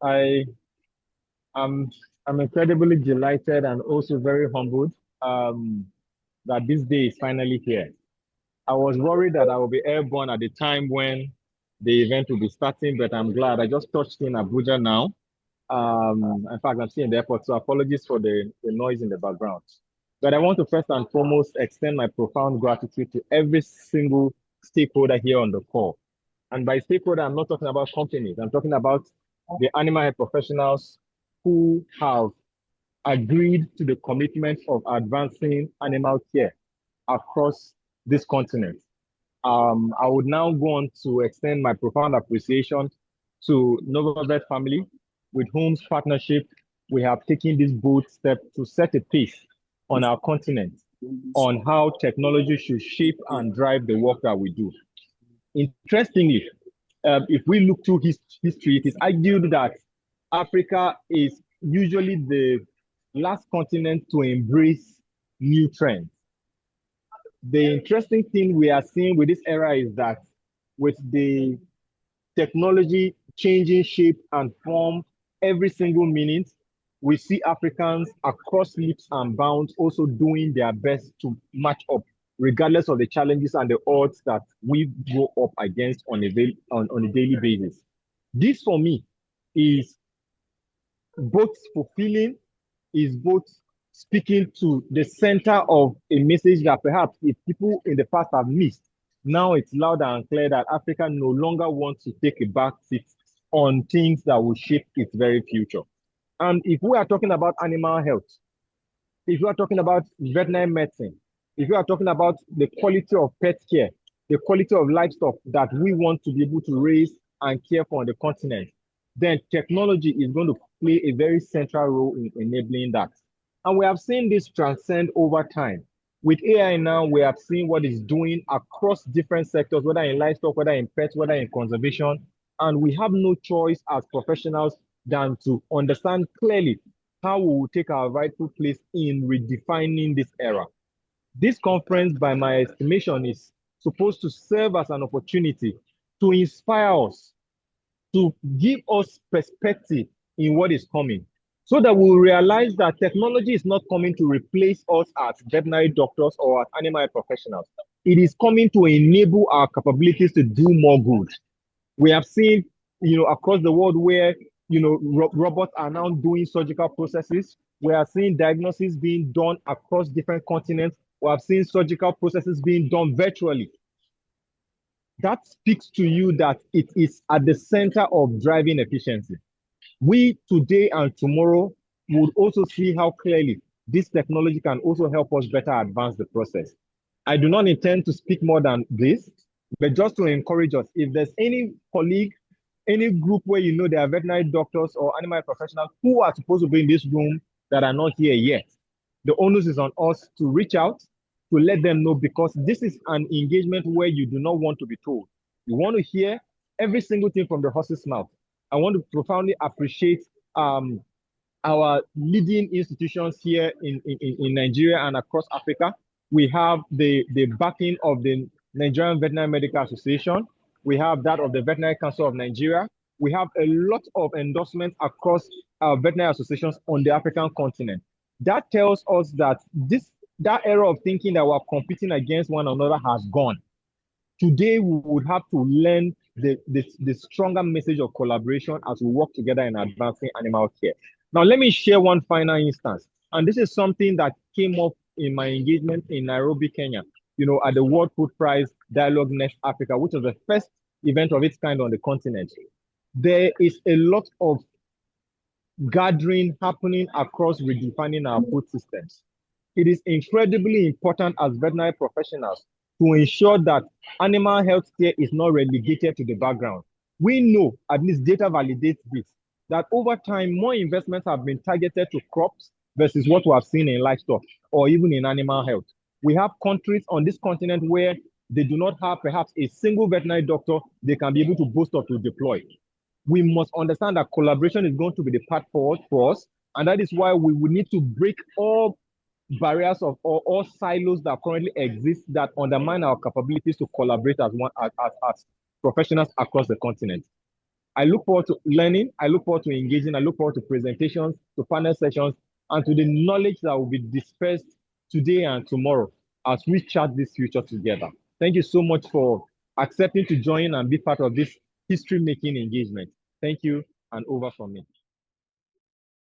I'm I'm incredibly delighted and also very humbled um, that this day is finally here. I was worried that I will be airborne at the time when the event will be starting, but I'm glad. I just touched in Abuja now. In fact, I'm still in the airport, so apologies for the noise in the background. But I want to first and foremost extend my profound gratitude to every single stakeholder here on the call. And by stakeholder, I'm not talking about companies. I'm talking about the animal health professionals who have agreed to the commitment of advancing animal care across this continent. I would now go on to extend my profound appreciation to Nova Vet family, with whom's partnership we have taken this bold step to set a pace on our continent on how technology should shape and drive the work that we do. Interestingly, if we look through history, it is argued that Africa is usually the last continent to embrace new trends. The interesting thing we are seeing with this era is that with the technology changing shape and form every single minute, we see Africans across leaps and bounds also doing their best to match up, regardless of the challenges and the odds that we go up against on a daily basis. This for me is both fulfilling, is both speaking to the center of a message that perhaps if people in the past have missed, now it's loud and clear that Africa no longer wants to take a back seat on things that will shape its very future. And if we are talking about animal health, if we are talking about veterinary medicine, if we are talking about the quality of pet care, the quality of livestock that we want to be able to raise and care for on the continent, then technology is going to play a very central role in enabling that. And we have seen this transcend over time. With AI now, we have seen what it's doing across different sectors, whether in livestock, whether in pets, whether in conservation. And we have no choice as professionals than to understand clearly how we will take our rightful place in redefining this era. This conference, by my estimation, is supposed to serve as an opportunity to inspire us, to give us perspective in what is coming, so that we'll realize that technology is not coming to replace us as veterinary doctors or as animal professionals. It is coming to enable our capabilities to do more good. We have seen, across the world where, robots are now doing surgical processes. We are seeing diagnosis being done across different continents. We have seen surgical processes being done virtually. That speaks to you that it is at the center of driving efficiency. We today and tomorrow would also see how clearly this technology can also help us better advance the process. I do not intend to speak more than this, but just to encourage us, if there's any colleague, any group where you know there are veterinary doctors or animal professionals who are supposed to be in this room that are not here yet, the onus is on us to reach out, to let them know, because this is an engagement where you do not want to be told. You want to hear every single thing from the horse's mouth. I want to profoundly appreciate our leading institutions here in Nigeria and across Africa. We have the backing of the Nigerian Veterinary Medical Association. We have that of the Veterinary Council of Nigeria. We have a lot of endorsements across our veterinary associations on the African continent. That tells us that that era of thinking that we're competing against one another has gone. Today, we would have to learn the stronger message of collaboration as we work together in advancing animal care. Now, let me share one final instance. And this is something that came up in my engagement in Nairobi, Kenya, at the World Food Prize Dialogue Next Africa, which was the first event of its kind on the continent. There is a lot of gathering happening across redefining our food systems. It is incredibly important as veterinary professionals to ensure that animal health care is not relegated to the background. We know, at least data validates this, that over time, more investments have been targeted to crops versus what we have seen in livestock or even in animal health. We have countries on this continent where they do not have perhaps a single veterinary doctor they can be able to boast of to deploy. We must understand that collaboration is going to be the path forward for us, and that is why we will need to break all barriers of all silos that currently exist that undermine our capabilities to collaborate as professionals across the continent. I look forward to learning. I look forward to engaging. I look forward to presentations, to panel sessions, and to the knowledge that will be dispersed today and tomorrow as we chart this future together. Thank you so much for accepting to join and be part of this history-making engagement. Thank you, and over from me.